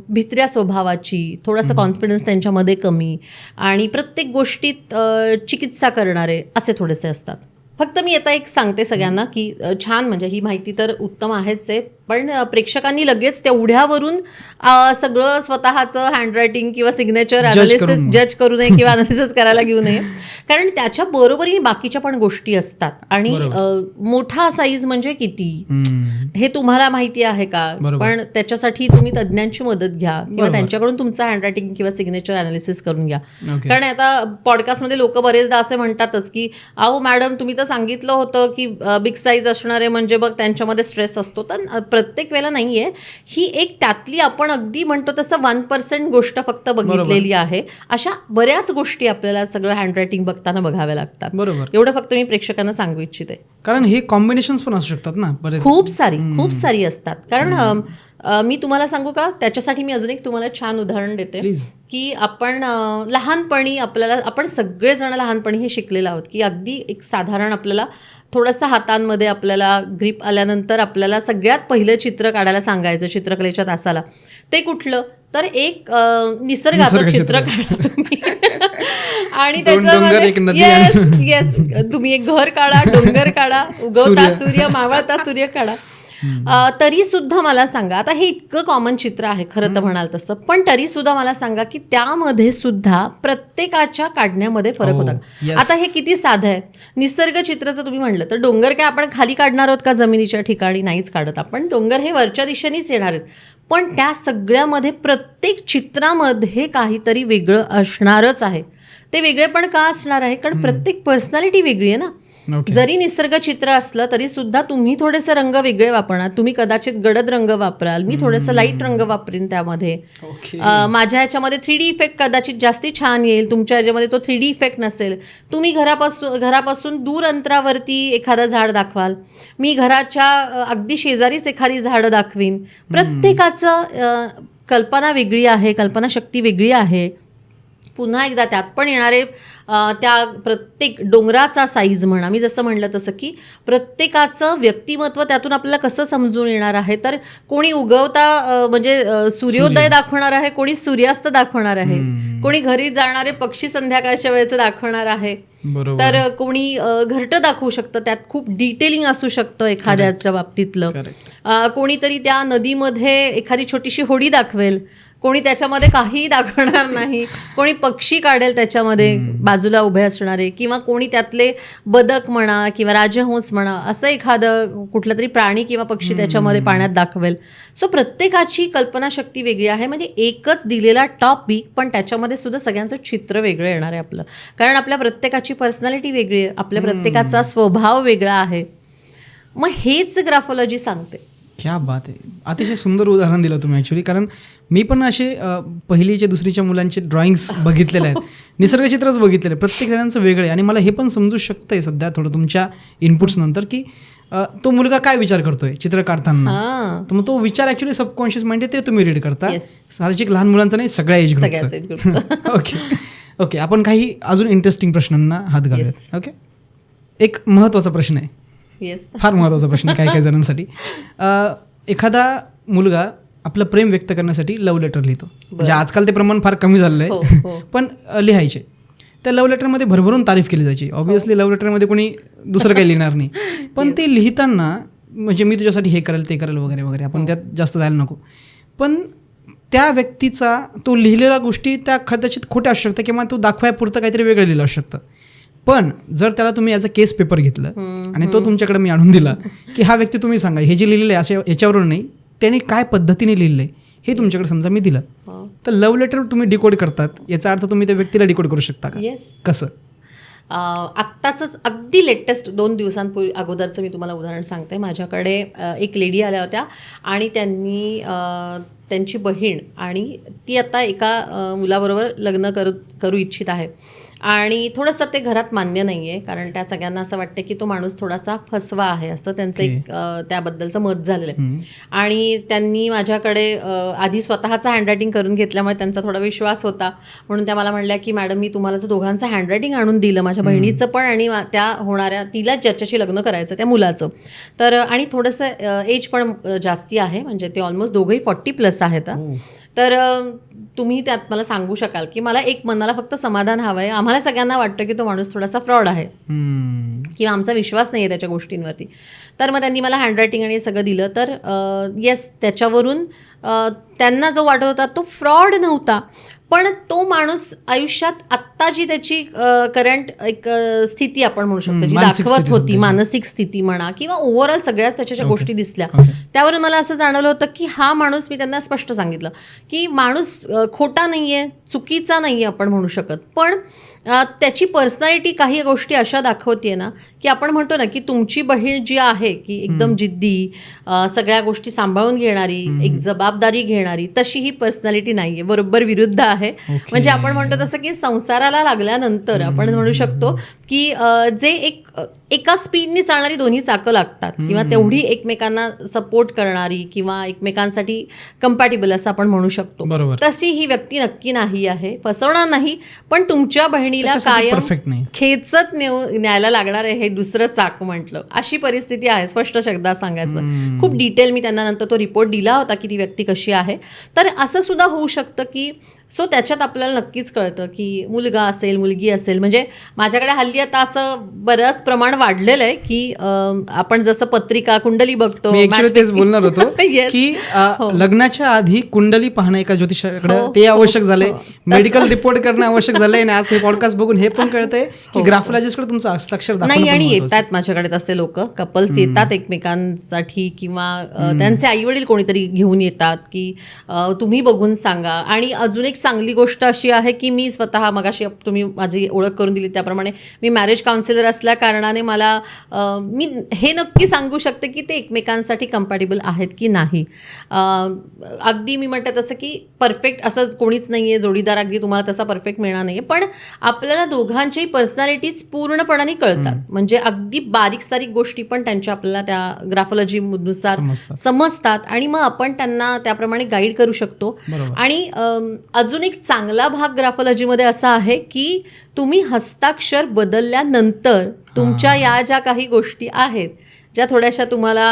भित्र्या स्वभावाची, थोडासा कॉन्फिडन्स त्यांच्यामध्ये कमी आणि प्रत्येक गोष्टीत चिकित्सा करणारे असे थोडेसे असतात. फक्त मी आता एक सांगते सगळ्यांना की छान, म्हणजे ही माहिती तर उत्तम आहेच आहे, पण प्रेक्षकांनी लगेच तेवढ्यावरून सगळं स्वतःचं हँडरायटिंग किंवा सिग्नेचर अनालिसिस जज करू नये किंवा अनालिसिस करायला घेऊ नये, कारण त्याच्या बरोबरीने बाकीच्या पण गोष्टी असतात. आणि मोठा साईज म्हणजे किती हे तुम्हाला माहिती आहे का? पण त्याच्यासाठी तुम्ही तज्ज्ञांची मदत घ्या किंवा त्यांच्याकडून तुमचं हँडरायटिंग किंवा सिग्नेचर अनालिसिस करून घ्या. कारण आता पॉडकास्टमध्ये लोक बरेचदा असे म्हणतातच की अहो मॅडम तुम्ही तर सांगितलं होतं की बिग साईज असणारे म्हणजे बघ त्यांच्यामध्ये स्ट्रेस असतो. तर प्रत्येक वेळेला नाहीये, ही एक त्यातली आपण अगदी म्हणतो तसं 1% गोष्ट फक्त बघितलेली आहे. अशा बऱ्याच गोष्टी आपल्याला सगळं हँडरायटिंग बघताना बघाव्या लागतात. बरोबर. एवढं फक्त मी प्रेक्षकांना सांगू इच्छिते. कारण हे कॉम्बिनेशन्स पण असू शकतात ना, बरेच खूप सारी असतात. कारण मी तुम्हाला सांगू का, त्याच्यासाठी मी अजून एक तुम्हाला छान उदाहरण देते की आपण लहानपणी आपण सगळेजण लहानपणी हे शिकलेलं आहोत की अगदी एक साधारण आपल्याला थोडंसं हातांमध्ये आपल्याला ग्रीप आल्यानंतर आपल्याला सगळ्यात पहिलं चित्र काढायला सांगायचं चित्रकलेच्या तासाला. ते कुठलं तर एक निसर्गाचं चित्र काढा तुम्ही आणि त्याच्यामध्ये येस तुम्ही एक घर काढा, डोंगर काढा, उगवता सूर्य, मावळता सूर्य काढा. तरी सुद्धा मला सांगा, आता हे इतकं कॉमन चित्र आहे खरं तर म्हणाल तसं, पण तरी सुद्धा मला सांगा की त्यामध्ये सुद्धा प्रत्येकाच्या काढण्यामध्ये फरक होता. आता हे किती साधं आहे. निसर्ग चित्राचं तुम्ही म्हणलं तर डोंगर काय आपण खाली काढणार आहोत का जमिनीच्या ठिकाणी? नाहीच काढत आपण. डोंगर हे वरच्या दिशेनेच येणार आहेत. पण त्या सगळ्यामध्ये प्रत्येक चित्रामध्ये काहीतरी वेगळं असणारच आहे. ते वेगळे पण का असणार आहे? कारण प्रत्येक पर्सनॅलिटी वेगळी आहे ना. Okay. जरी निसर्ग चित्र असलं तरी सुद्धा तुम्ही थोडेसे रंग वेगळे वापरणार. तुम्ही कदाचित गडद रंग वापराल, मी थोडंसं लाईट रंग वापरीन त्यामध्ये. माझ्या ह्याच्यामध्ये 3D इफेक्ट कदाचित जास्ती छान येईल, तुमच्या ह्याच्यामध्ये तो 3D इफेक्ट नसेल. तुम्ही घरापासून दूर अंतरावरती एखादं झाड दाखवाल, मी घराच्या अगदी शेजारीच एखादी झाडं दाखवीन. प्रत्येकाचं कल्पना वेगळी आहे, कल्पनाशक्ती वेगळी आहे. पुन्हा एकदा त्यात पण येणारे त्या प्रत्येक डोंगराचा साईज म्हणा, मी जसं म्हणलं तसं की प्रत्येकाचं व्यक्तिमत्व त्यातून आपल्याला कसं समजून येणार आहे. तर कोणी उगवता म्हणजे सूर्योदय दाखवणार आहे, कोणी सूर्यास्त दाखवणार आहे, कोणी घरी जाणारे पक्षी संध्याकाळच्या वेळेचं दाखवणार आहे, तर कोणी घरटं दाखवू शकतं. त्यात खूप डिटेलिंग असू शकतं एखाद्याच्या बाबतीतलं. कोणीतरी त्या नदीमध्ये एखादी छोटीशी होडी दाखवेल, कोणी त्याच्यामध्ये काहीही दाखवणार नाही, कोणी पक्षी काढेल त्याच्यामध्ये बाजूला उभे असणारे, किंवा कोणी त्यातले बदक म्हणा किंवा राजहंस म्हणा असं एखादं कुठलं तरी प्राणी किंवा पक्षी त्याच्यामध्ये पाण्यात दाखवेल. सो प्रत्येकाची कल्पनाशक्ती वेगळी आहे. म्हणजे एकच दिलेला टॉपिक पण त्याच्यामध्ये सुद्धा सगळ्यांचं चित्र वेगळं येणार आहे आपलं, कारण आपल्या प्रत्येकाची पर्सनॅलिटी वेगळी आहे, आपल्या प्रत्येकाचा स्वभाव वेगळा आहे. मग हेच ग्राफोलॉजी सांगते. क्या बात आहे. अतिशय सुंदर उदाहरण दिलं तुम्ही ॲक्च्युली, कारण मी पण असे पहिलीचे दुसरीच्या मुलांचे ड्रॉइंग्स बघितलेले आहेत, निसर्गचित्रच बघितलेले. प्रत्येक जणांचं वेगळं आहे. आणि मला हे पण समजू शकतंय सध्या थोडं तुमच्या इनपुट्स नंतर की तो मुलगा काय विचार करतोय चित्र काढताना. तर मग तो विचार ॲक्च्युली सबकॉन्शियस माइंड आहे, ते तुम्ही रीड करता. साहजिक लहान मुलांचा नाही, सगळ्या एज ग्रुपचा. ओके, आपण काही अजून इंटरेस्टिंग प्रश्नांना हात घालूयात. ओके, एक महत्त्वाचा प्रश्न आहे, फार महत्त्वाचा प्रश्न आहे काही जणांसाठी. एखादा मुलगा आपलं प्रेम व्यक्त करण्यासाठी लव्ह लेटर लिहितो. म्हणजे आजकाल ते प्रमाण फार कमी झालेलं आहे, पण लिहायचे. त्या लव्ह लेटरमध्ये भरभरून तारीफ केली जायची. ऑब्व्हियसली लव्ह लेटरमध्ये कोणी दुसरं काही लिहिणार नाही, पण ते लिहिताना म्हणजे मी तुझ्यासाठी हे करेल ते करेल वगैरे वगैरे, आपण त्यात जास्त जायला नको. पण त्या व्यक्तीचा तो लिहिलेल्या गोष्टी त्या कदाचित खोट्या असू शकतात, किंवा तो दाखवायपुरतं काहीतरी वेगळं लिहिलं असू शकतं. पण जर त्याला तुम्ही ॲज अ केस पेपर घेतलं आणि तो तुमच्याकडे मी आणून दिला की हा व्यक्ती तुम्ही सांगा हे जे लिहिलेलं आहे असे याच्यावरून नाही, त्याने काय पद्धतीने लिहिलं आहे हे तुमच्याकडे समजा मी दिलं, तर लव्ह लेटर तुम्ही डिकोड करतात, याचा अर्थ तुम्ही त्या व्यक्तीला डिकोड करू शकता का? कसं? आत्ताच अगदी लेटेस्ट 2 दिवसांपूर्वी अगोदरचं मी तुम्हाला उदाहरण सांगते. माझ्याकडे एक लेडी आल्या होत्या आणि त्यांची बहीण, आणि ती आता एका मुलाबरोबर लग्न करू इच्छित आहे. आणि थोडंसं ते घरात मान्य नाही आहे, कारण त्या सगळ्यांना असं वाटतं की तो माणूस थोडासा फसवा आहे, असं त्यांचं एक त्याबद्दलचं मत झालेलं आहे. आणि त्यांनी माझ्याकडे आधी स्वतःचं हँडरायटिंग करून घेतल्यामुळे त्यांचा थोडा विश्वास होता. म्हणून त्या मला म्हणल्या की मॅडम, मी तुम्हाला जर दोघांचं हँडरायटिंग आणून दिलं, माझ्या बहिणीचं पण आणि त्या होणाऱ्या तिला ज्याच्याशी लग्न करायचं त्या मुलाचं, तर आणि थोडंसं एज पण जास्ती आहे, म्हणजे ते ऑलमोस्ट दोघंही 40+ आहेत. तर तुम्ही त्यात मला सांगू शकाल की मला एक मनाला फक्त समाधान हवं आहे. आम्हाला सगळ्यांना वाटतं की तो माणूस थोडासा फ्रॉड आहे किंवा आमचा विश्वास नाही आहे त्याच्या गोष्टींवरती. तर मग त्यांनी मला हँडरायटिंग आणि सगळं दिलं. तर येस, त्याच्यावरून त्यांना जो वाटत होता तो फ्रॉड नव्हता, पण तो माणूस आयुष्यात आत्ता जी त्याची करंट एक स्थिती आपण म्हणू शकतो जी दाखवत होती, मानसिक स्थिती म्हणा किंवा ओव्हरऑल सगळ्याच त्याच्या गोष्टी दिसल्या, त्यावरून मला असं जाणवलं होतं की हा माणूस, मी त्यांना स्पष्ट सांगितलं की माणूस खोटा नाही आहे, चुकीचा नाही आहे आपण म्हणू शकत, पण त्याची पर्सनॅलिटी काही गोष्टी अशा दाखवते ना की आपण म्हणतो ना की तुमची बहीण जी आहे की एकदम जिद्दी, सगळ्या गोष्टी सांभाळून घेणारी, एक जबाबदारी घेणारी, तशी ही पर्सनॅलिटी नाही आहे, बरोबर विरुद्ध आहे. म्हणजे आपण म्हणतो तसं की संसाराला लागल्यानंतर आपण म्हणू शकतो की जे एका स्पीडनी चालणारी दोन्ही चाकं लागतात किंवा तेवढी एकमेकांना सपोर्ट करणारी किंवा एकमेकांसाठी कम्पॅटिबल असं आपण म्हणू शकतो, तशी ही व्यक्ती नक्की नाही आहे. फसवणार नाही, पण तुमच्या बहिणीला कायम खेचत न्यायला लागणार आहे हे दुसरं चाक म्हटलं, अशी परिस्थिती आहे. स्पष्ट शब्दात सांगायचं, खूप डिटेल मी त्यांना नंतर तो रिपोर्ट दिला होता की ती व्यक्ती कशी आहे. तर असं सुद्धा होऊ शकतं की सो त्याच्यात आपल्याला नक्कीच कळतं की मुलगा असेल, मुलगी असेल. म्हणजे माझ्याकडे हल्ली आता असं बरंच प्रमाण वाढलेलं आहे की आपण जसं पत्रिका, कुंडली बघतो. मी तेच बोलणार होतो की लग्नाच्या आधी कुंडली पाहणं एका ज्योतिषाकडे ते आवश्यक झालंय, मेडिकल रिपोर्ट करणं आवश्यक झालंय, आणि आज हे पॉडकास्ट बघून हे पण कळतंय की ग्राफोलॉजिस्टकडे तुमचं हस्ताक्षर नाही. आणि येतात माझ्याकडे तसे लोक, कपल्स येतात एकमेकांसाठी, किंवा त्यांचे आईवडील कोणीतरी घेऊन येतात की तुम्ही बघून सांगा. आणि अजून एक चांगली गोष्ट अशी आहे की मी स्वतः, मगाशी तुम्ही माझी ओळख करून दिली त्याप्रमाणे, मी मॅरेज काउन्सिलर असल्या कारणाने मला मी हे नक्की सांगू शकते की ते एकमेकांसाठी कम्पॅटेबल आहेत की नाही. अगदी मी म्हणते तसं की परफेक्ट असं कोणीच नाही आहे, जोडीदार अगदी तुम्हाला तसा परफेक्ट मिळणार नाही आहे, पण आपल्याला दोघांच्याही पर्सनॅलिटीज पूर्णपणाने कळतात. म्हणजे अगदी बारीक सारीक गोष्टी पण त्यांच्या आपल्याला त्या ग्राफोलॉजीनुसार समजतात आणि मग आपण त्यांना त्याप्रमाणे गाईड करू शकतो. आणि अजून एक चांगला भाग ग्राफोलॉजीमध्ये असा आहे की तुम्ही हस्ताक्षर बदलल्यानंतर तुमच्या या ज्या काही गोष्टी आहेत ज्या थोड्याशा तुम्हाला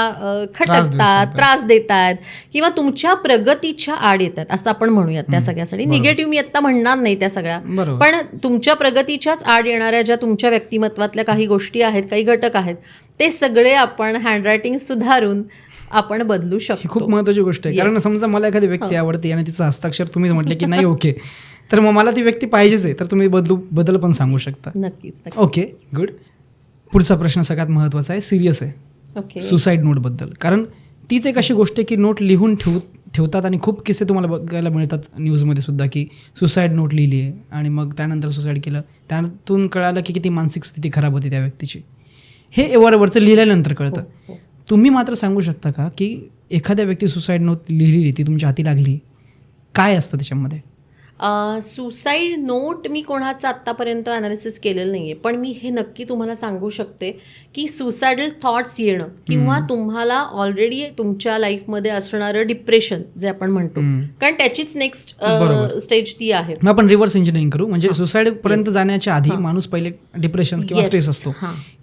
खटकतात, त्रास देत आहेत किंवा तुमच्या प्रगतीच्या आड येतात असं आपण म्हणूयात त्या सगळ्यासाठी. निगेटिव्ह मी आत्ता म्हणणार नाही त्या सगळ्या, पण तुमच्या प्रगतीच्याच आड येणाऱ्या ज्या तुमच्या व्यक्तिमत्वातल्या काही गोष्टी आहेत, काही घटक आहेत, ते सगळे आपण हँडरायटिंग सुधारून आपण बदलू शकतो. खूप महत्त्वाची गोष्ट आहे. कारण समजा मला एखादी व्यक्ती आवडते आणि तिचं हस्ताक्षर तुम्ही म्हटले की नाही ओके, तर मग मला ती व्यक्ती पाहिजेच आहे, तर तुम्ही बदल पण सांगू शकता. नक्कीच. Okay, good. पुढचा प्रश्न सगळ्यात महत्त्वाचा आहे, सिरियस आहे. सुसाईड नोटबद्दल. कारण तीच एक अशी गोष्ट आहे की नोट लिहून ठेवतात आणि खूप किस्से तुम्हाला बघायला मिळतात न्यूजमध्ये सुद्धा की सुसाईड नोट लिहिली आहे आणि मग त्यानंतर सुसाईड केलं, त्यातून कळालं की किती मानसिक स्थिती खराब होती त्या व्यक्तीची. हे वरवरचं लिहिल्यानंतर कळतं. तुम्ही मात्र सांगू शकता का की एखाद्या व्यक्ती सुसाईड नोट लिहिली, ती तुमच्या हाती लागली, काय असतं त्याच्यामध्ये? सुसाईड नोट मी कोणाचं आत्तापर्यंत ॲनालिसिस केलेलं नाही आहे, पण मी हे नक्की तुम्हाला सांगू शकते की सुसायडल थॉट्स येणं किंवा तुम्हाला ऑलरेडी तुमच्या लाईफमध्ये असणारं डिप्रेशन जे आपण म्हणतो, कारण त्याचीच नेक्स्ट स्टेज ती आहे. आपण रिव्हर्स इंजिनिअरिंग करू, म्हणजे सुसाईड पर्यंत जाण्याच्या आधी माणूस पहिले डिप्रेशन किंवा स्ट्रेस असतो,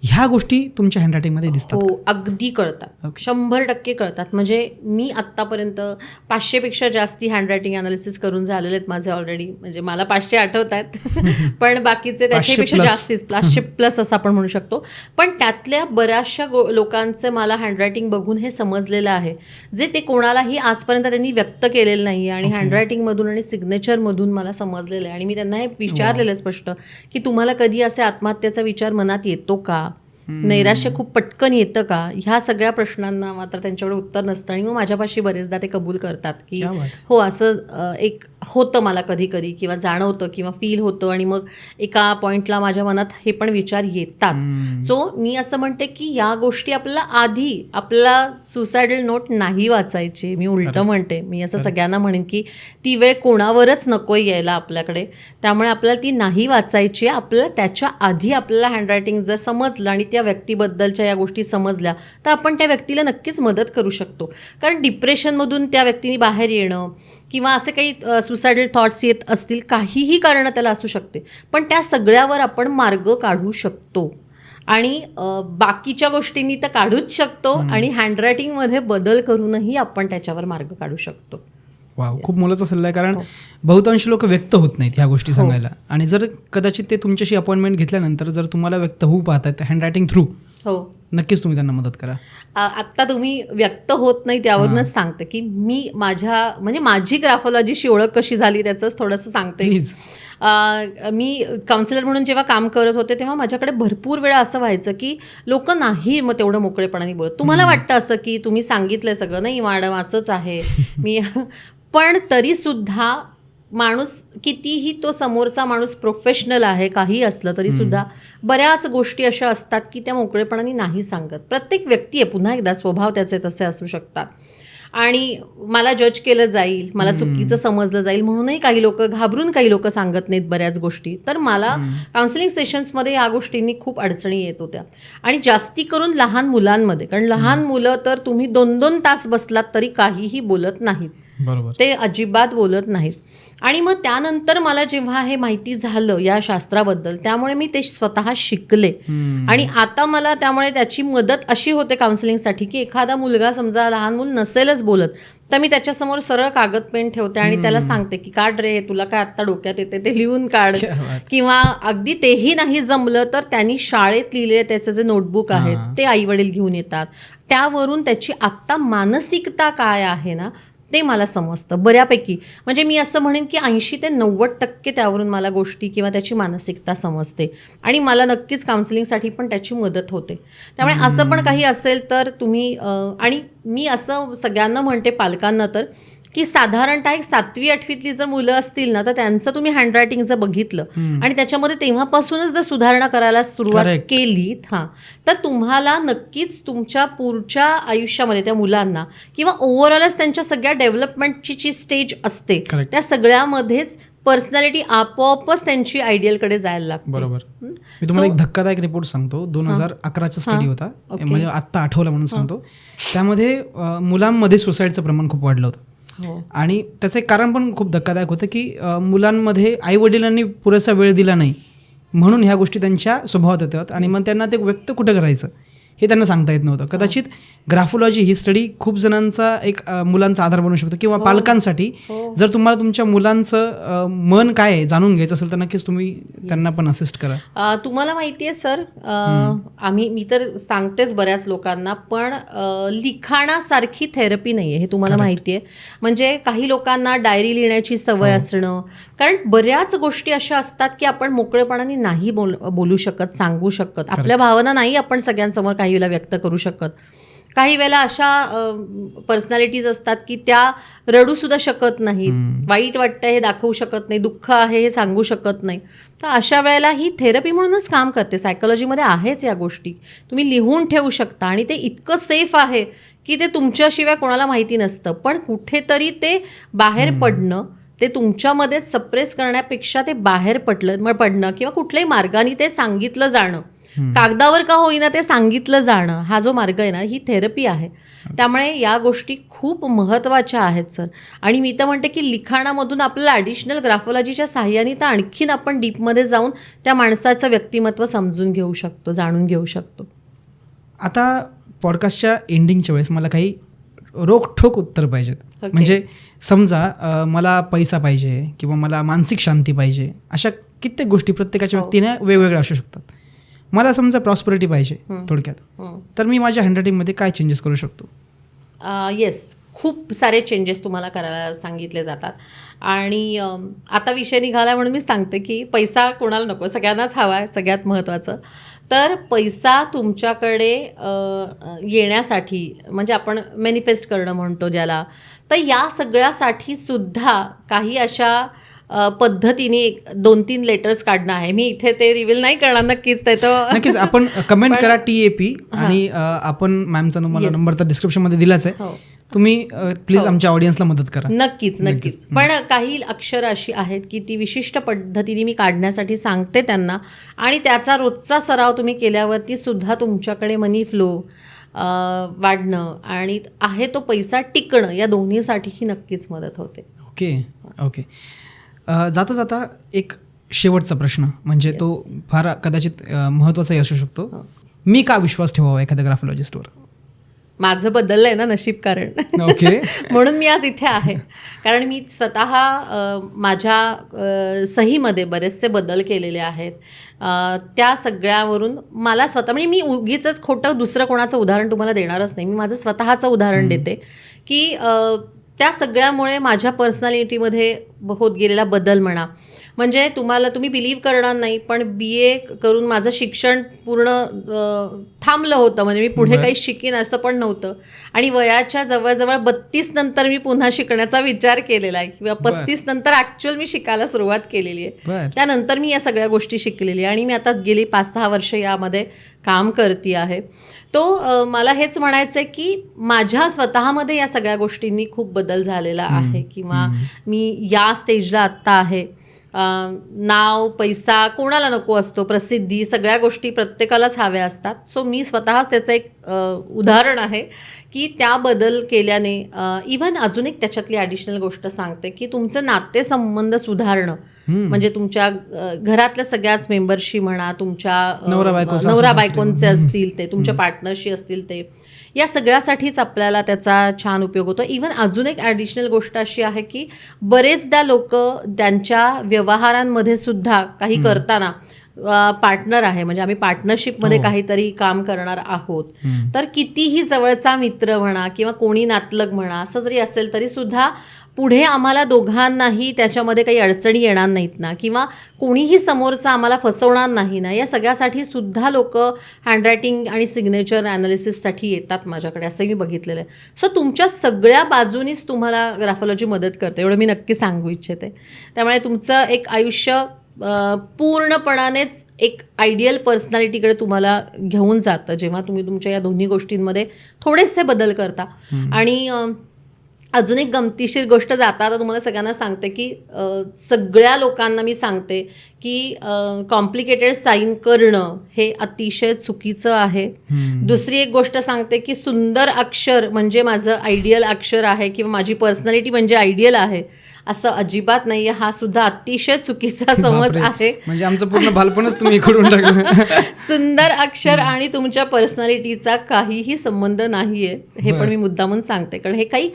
ह्या गोष्टी तुमच्या हँडरायटिंगमध्ये दिसतात. हो, अगदी कळतात, 100% कळतात. म्हणजे मी आत्तापर्यंत 500 पेक्षा जास्ती हँडरायटिंग ॲनालिसिस करून झालेले आहेत माझे ऑलरेडी. म्हणजे मला 500 आठवत आहेत, पण बाकीचे त्याच्यापेक्षा जास्तीच 500+ असं आपण म्हणू शकतो. पण त्यातल्या बऱ्याचशा लोकांचं मला हँडरायटिंग बघून हे समजलेलं आहे, जे ते कोणालाही आजपर्यंत त्यांनी व्यक्त केलेलं नाही आणि हँडरायटिंगमधून आणि सिग्नेचरमधून मला समजलेलं आहे. आणि मी त्यांना हे विचारलेलं स्पष्ट की तुम्हाला कधी असे आत्महत्येचा विचार मनात येतो का, नैराश्य खूप पटकन येतं का, ह्या सगळ्या प्रश्नांना मात्र त्यांच्याकडे उत्तर नसतं. आणि मग माझ्यापाशी बरेचदा ते कबूल करतात की हो, असं एक होतं मला कधी कधी किंवा जाणवतं किंवा फील होतं आणि मग एका पॉईंटला माझ्या मनात हे पण विचार येतात. सो मी असं म्हणते की या गोष्टी आपल्याला आधी आपला सुसायडल नोट नाही वाचायची. मी उलटं म्हणते, मी असं सगळ्यांना म्हणेन की ती वेळ कोणावरच नको यायला आपल्याकडे, त्यामुळे आपल्याला ती नाही वाचायची. आपल्याला त्याच्या आधी आपल्याला हँडरायटिंग जर समजलं आणि त्या व्यक्तीबद्दलच्या या गोष्टी समजल्या तर आपण त्या व्यक्तीला नक्कीच मदत करू शकतो. कारण डिप्रेशनमधून त्या व्यक्तीने बाहेर येणं किंवा असे काही सुसायडल थॉट्स येत असतील, काहीही कारणं त्याला असू शकते, पण त्या सगळ्यावर आपण मार्ग काढू शकतो. आणि बाकीच्या गोष्टींनी तर काढूच शकतो आणि हँडरायटिंगमध्ये बदल करूनही आपण त्याच्यावर मार्ग काढू शकतो. वाव, खूप मोलाचा सल्ला आहे. कारण बहुतांश लोक व्यक्त होत नाहीत ह्या गोष्टी सांगायला. आणि जर कदाचित ते तुमच्याशी अपॉइंटमेंट घेतल्यानंतर जर तुम्हाला व्यक्त होऊ पाहतात हँडरायटिंग थ्रू, हो नक्कीच तुम्ही त्यांना मदत करा. आत्ता तुम्ही व्यक्त होत नाही त्यावरूनच सांगते की मी माझी ग्राफोलॉजीशी ओळख कशी झाली त्याचंच थोडंसं सांगते. मी काउन्सिलर म्हणून जेव्हा काम करत होते तेव्हा माझ्याकडे भरपूर वेळा असं व्हायचं की लोक नाही मग तेवढं मोकळेपणाने बोलत. तुम्हाला वाटतं असं की तुम्ही सांगितलंय सगळं, नाही मॅडम असंच आहे मी, पण तरीसुद्धा माणूस कितीही तो समोरचा माणूस प्रोफेशनल आहे काही असलं तरी सुद्धा बऱ्याच गोष्टी अशा असतात की त्या मोकळेपणाने नाही सांगत. प्रत्येक व्यक्ती आहे, पुन्हा एकदा स्वभाव त्याचे तसे असू शकतात आणि मला जज केलं जाईल, मला चुकीचं समजलं जाईल म्हणूनही काही लोक घाबरून काही लोक सांगत नाहीत बऱ्याच गोष्टी. तर मला काउन्सिलिंग सेशन्समध्ये या गोष्टींनी खूप अडचणी येत होत्या आणि जास्ती करून लहान मुलांमध्ये. कारण लहान मुलं तर तुम्ही 2-2 तास बसलात तरी काहीही बोलत नाहीत, ते अजिबात बोलत नाहीत. आणि मग त्यानंतर मला जेव्हा हे माहिती झालं या शास्त्राबद्दल, त्यामुळे मी ते स्वतः शिकले आणि आता मला त्यामुळे त्याची मदत अशी होते काउन्सिलिंगसाठी की एखादा मुलगा समजा लहान मूल नसेलच बोलत तर मी त्याच्यासमोर सरळ कागद पेन ठेवते आणि त्याला सांगते की काढ रे, तुला काय आत्ता डोक्यात येते ते लिहून काढ. किंवा अगदी तेही नाही जमलं तर त्यांनी शाळेत लिहिलेले त्याचे जे नोटबुक आहेत ते आई वडील घेऊन येतात, त्यावरून त्याची आत्ता मानसिकता काय आहे ना ते मला समजतं बऱ्यापैकी. म्हणजे मी असं म्हणेन की 80 ते 90% त्यावरून मला गोष्टी किंवा त्याची मानसिकता समजते आणि मला नक्कीच काउन्सिलिंगसाठी पण त्याची मदत होते. त्यामुळे असं पण काही असेल तर तुम्ही, आणि मी असं सगळ्यांना म्हणते पालकांना तर की साधारणतः एक 7वी-8वीतली जर मुलं असतील ना, तर त्यांचं तुम्ही हँडरायटिंग जर बघितलं आणि त्याच्यामध्ये तेव्हापासूनच जर सुधारणा करायला सुरुवात Correct. केलीत तर तुम्हाला नक्कीच तुमच्या पुढच्या आयुष्यामध्ये त्या मुलांना किंवा ओव्हरऑलच त्यांच्या सगळ्या डेव्हलपमेंटची जी स्टेज असते Correct. त्या सगळ्यामध्येच पर्सनॅलिटी आपोआपच त्यांची आयडियलकडे जायला लागते. बरोबर. मी तुम्हाला एक धक्कादायक रिपोर्ट सांगतो. 2011चा स्टडी होता, म्हणजे आत्ता आठवला म्हणून सांगतो. त्यामध्ये मुलांमध्ये सुसाईडचं प्रमाण खूप वाढलं होतं. आणि त्याचं एक कारण पण खूप धक्कादायक होतं की मुलांमध्ये आईवडिलांनी पुरेसा वेळ दिला नाही म्हणून ह्या गोष्टी त्यांच्या स्वभावात येतात आणि मग त्यांना ते व्यक्त कुठं करायचं हे त्यांना सांगता येत नव्हतं. कदाचित ग्राफोलॉजी ही स्टडी खूप जणांचा एक मुलांचा आधार बनू शकतो किंवा पालकांसाठी जर तुम्हाला तुमच्या मुलांचं मन काय आहे जाणून घ्यायचं असेल तर नक्कीच तुम्ही त्यांना पण असिस्ट करा. तुम्हाला माहिती आहे सर, मी तर सांगतेच बऱ्याच लोकांना, पण लिखाणासारखी थेरपी नाही आहे हे तुम्हाला माहिती आहे. म्हणजे काही लोकांना डायरी लिहिण्याची सवय असणं, कारण बऱ्याच गोष्टी अशा असतात की आपण मोकळेपणाने नाही बोलू शकत, सांगू शकत, आपल्या भावना नाही आपण सगळ्यांसमोर काही वेळेला व्यक्त करू शकत. काही वेळेला अशा पर्सनॅलिटीज असतात की त्या रडू सुद्धा शकत नाहीत, वाईट वाटतं हे दाखवू शकत नाही, दुःख आहे हे सांगू शकत नाही. तर अशा वेळेला ही थेरपी म्हणूनच काम करते. सायकोलॉजीमध्ये आहेच या गोष्टी, तुम्ही लिहून ठेवू शकता आणि ते इतकं सेफ आहे की ते तुमच्याशिवाय कोणाला माहिती नसतं. पण कुठेतरी ते बाहेर पडणं, ते तुमच्यामध्येच सप्रेस करण्यापेक्षा ते बाहेर पडणं किंवा कुठल्याही मार्गाने ते सांगितलं जाणं, कागदावर का होईना ते सांगितलं जाणं, हा जो मार्ग आहे ना, ही थेरपी आहे. त्यामुळे या गोष्टी खूप महत्त्वाच्या आहेत सर. आणि मी तर म्हणते की लिखाणामधून आपल्याला ॲडिशनल ग्राफोलॉजीच्या साहाय्याने तर आणखीन आपण डीपमध्ये जाऊन त्या माणसाचं व्यक्तिमत्व समजून घेऊ शकतो, जाणून घेऊ शकतो. आता पॉडकास्टच्या एंडिंगच्या वेळेस मला काही रोखठोक उत्तर पाहिजेत. म्हणजे समजा मला पैसा पाहिजे किंवा मला मानसिक शांती पाहिजे, अशा कित्येक गोष्टी प्रत्येकाच्या व्यक्तीने वेगवेगळ्या असू शकतात. मला समजा प्रॉस्पेरिटी पाहिजे थोडक्यात, तर मी माझ्या हँडरायटिंगमध्ये काय चेंजेस करू शकतो? येस, खूप सारे चेंजेस तुम्हाला करायला सांगितले जातात. आणि आता विषय निघाला म्हणून मी सांगते की पैसा कोणाला नको, सगळ्यांनाच हवा आहे, सगळ्यात महत्त्वाचं. तर पैसा तुमच्याकडे येण्यासाठी, म्हणजे आपण मॅनिफेस्ट करणं म्हणतो ज्याला, तर या सगळ्यासाठी सुद्धा काही अशा पद्धतीने 2-3 लेटर्स काढणं आहे. मी इथे ते रिव्हील नाही करणार नक्कीच. नक्कीच आपण कमेंट करा TAP आणि आपण मॅमचा नंबर तर डिस्क्रिप्शनमध्ये दिलाच आहे. तुम्ही प्लीज आमच्या ऑडियन्सला मदत करा. नक्कीच. पण काही अक्षर अशी आहेत की ती विशिष्ट पद्धतीने मी काढण्यासाठी सांगते त्यांना, आणि त्याचा रोजचा सराव तुम्ही केल्यावरती सुद्धा तुमच्याकडे मनी फ्लो वाढणं आणि आहे तो पैसा टिकणं, या दोन्हीसाठीही नक्कीच मदत होते. ओके. जाता जाता एक शेवटचा प्रश्न, म्हणजे तो फार कदाचित महत्त्वाचाही असू शकतो. मी का विश्वास ठेवावा एखाद्या ग्राफोलॉजिस्टवर? माझं बदललंय ना नशीब, कारण ओके म्हणून मी आज इथे आहे. कारण मी स्वतः माझ्या सहीमध्ये बरेचसे बदल केलेले आहेत. त्या सगळ्यावरून मला स्वतः, म्हणजे मी उगीचच खोटं दुसरं कोणाचं उदाहरण तुम्हाला देणारच नाही, मी माझं स्वतःचं उदाहरण देते की त्या सगळ्यामुळे माझ्या पर्सनॅलिटीमध्ये होत गेलेला बदल म्हणा. म्हणजे तुम्ही बिलीव्ह करणार नाही, पण BA करून माझं शिक्षण पूर्ण थांबलं होतं. म्हणजे मी पुढे काही शिकीन असं पण नव्हतं, आणि वयाच्या जवळजवळ 32 नंतर मी पुन्हा शिकण्याचा विचार केलेला आहे, किंवा 35 नंतर ॲक्च्युअल मी शिकायला सुरुवात केलेली आहे. त्यानंतर मी या सगळ्या गोष्टी शिकलेली आहे आणि मी आता गेली 5-6 वर्ष यामध्ये काम करते आहे. मला हेच म्हणायचं आहे की माझ्या स्वतःमध्ये या सगळ्या गोष्टींनी खूप बदल झालेला आहे, किंवा मी या स्टेजला आत्ता आहे. नाव, पैसा कोणाला नको असतो, प्रसिद्धी, सगळ्या गोष्टी प्रत्येकालाच हव्या असतात. सो मी स्वतःच त्याचं एक उदाहरण आहे की त्या बदल केल्याने, इव्हन अजून एक त्याच्यातली ॲडिशनल गोष्ट सांगते की तुमचे नातेसंबंध सुधारणं, म्हणजे तुमच्या घरातल्या सगळ्याच मेंबरशी म्हणा, तुमच्या नवरा बायकोंचे असतील ते, तुमच्या पार्टनरशी असतील ते, या सगळ्यासाठीच आपल्याला त्याचा छान उपयोग होतो. इव्हन अजून एक ॲडिशनल गोष्ट अशी आहे की बरेचदा लोक त्यांच्या व्यवहारांमध्ये सुद्धा काही करताना पार्टनर आहे, म्हणजे आम्ही पार्टनरशिपमध्ये काहीतरी काम करणार आहोत, तर कितीही जवळचा मित्र म्हणा किंवा कोणी नातलग म्हणा असं जरी असेल तरी सुद्धा पुढे आम्हाला दोघांनाही त्याच्यामध्ये काही अडचणी येणार नाहीत ना, किंवा कोणीही समोरचा आम्हाला फसवणार नाही ना, या सगळ्यासाठी सुद्धा लोक हँडरायटिंग आणि सिग्नेचर ॲनालिसिससाठी येतात माझ्याकडे, असं मी बघितलेलं आहे. सो तुमच्या सगळ्या बाजूनीच तुम्हाला ग्राफोलॉजी मदत करते, एवढं मी नक्की सांगू इच्छिते. त्यामुळे तुमचं एक आयुष्य पूर्णपणानेच एक आयडियल पर्सनॅलिटीकडे तुम्हाला घेऊन जातं जेव्हा तुम्ही तुमच्या या दोन्ही गोष्टींमध्ये थोडेसे बदल करता. आणि अजून एक गमतीशीर गोष्ट जाता आता तुम्हाला सगळ्यांना सांगते की सगळ्या लोकांना मी सांगते की कॉम्प्लिकेटेड साईन करणं हे अतिशय चुकीचं आहे. दुसरी एक गोष्ट सांगते की सुंदर अक्षर म्हणजे माझं आयडियल अक्षर आहे किंवा माझी पर्सनॅलिटी म्हणजे आयडियल आहे, असं अजिबात नाहीये. हा सुद्धा अतिशय चुकीचा समज आहे. म्हणजे आमचं पूर्ण बालपणच तुम्ही इकडून टाकलं. सुंदर अक्षर आणि तुमच्या पर्सनॅलिटीचा काहीही संबंध नाहीये, हे पण मी मुद्दामून सांगते, कारण हे काही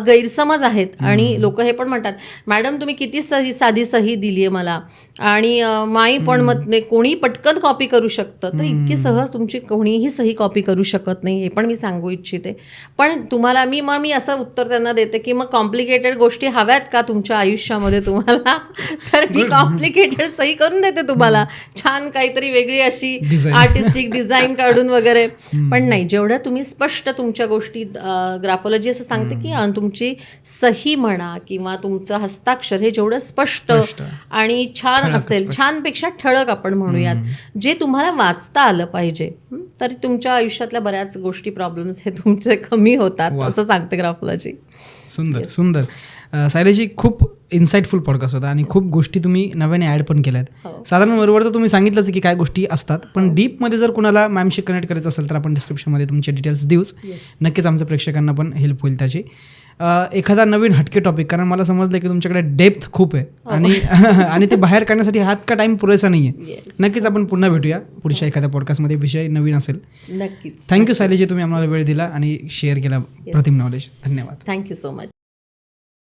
गैरसमज आहेत. आणि लोक हे पण म्हणतात, मॅडम तुम्ही किती साधी सही दिली आहे मला, आणि माई पण मत कोणी पटकन कॉपी करू शकतं, तर इतकी सहज तुमची कोणीही सही कॉपी करू शकत नाही, हे पण मी सांगू इच्छिते. पण तुम्हाला मी असं उत्तर त्यांना देते की मग कॉम्प्लिकेटेड गोष्टी हव्यात का तुमच्या आयुष्यामध्ये तुम्हाला, तर मी कॉम्प्लिकेटेड सही करून देते तुम्हाला, छान काहीतरी वेगळी अशी आर्टिस्टिक डिझाईन काढून वगैरे. पण नाही, जेवढं तुम्ही स्पष्ट तुमच्या गोष्टीत, ग्राफोलॉजी असं सांगते की तुमची सही म्हणा किंवा तुमचं हस्ताक्षर हे जेवढं स्पष्ट आणि छान असेल, छानपेक्षा ठळक आपण म्हणूयात, जे तुम्हाला वाचता आलं पाहिजे, तर तुमच्या आयुष्यातल्या बऱ्याच गोष्टी, प्रॉब्लेम्स हे तुमचे कमी होतात, असं सांगते ग्राफोलॉजी. सुंदर सुंदर. सायलेजी, खूप इन्साइटफुल पॉडकास्ट होता आणि खूप गोष्टी तुम्ही नव्याने ॲड पण केल्यात. साधारण बरोबर तर तुम्ही सांगितलंच की काय गोष्टी असतात, पण डीपमध्ये जर कुणाला मॅमशी कनेक्ट करायचं असेल तर आपण डिस्क्रिप्शनमध्ये तुमचे डिटेल्स देऊच. नक्कीच आमच्या प्रेक्षकांना पण हेल्प होईल त्याची. एखादा नवीन हटके टॉपिक, कारण मला समजलं की तुमच्याकडे डेप्थ खूप आहे आणि ते बाहेर काढण्यासाठी हात का टाइम पुरेसा नाही आहे. नक्कीच आपण पुन्हा भेटूया पुढच्या एखाद्या पॉडकास्टमध्ये, विषय नवीन असेल. नक्कीच. थँक्यू सायलेजी, तुम्ही आम्हाला वेळ दिला आणि शेअर केला प्रतिम नॉलेज. धन्यवाद. Thank you so much.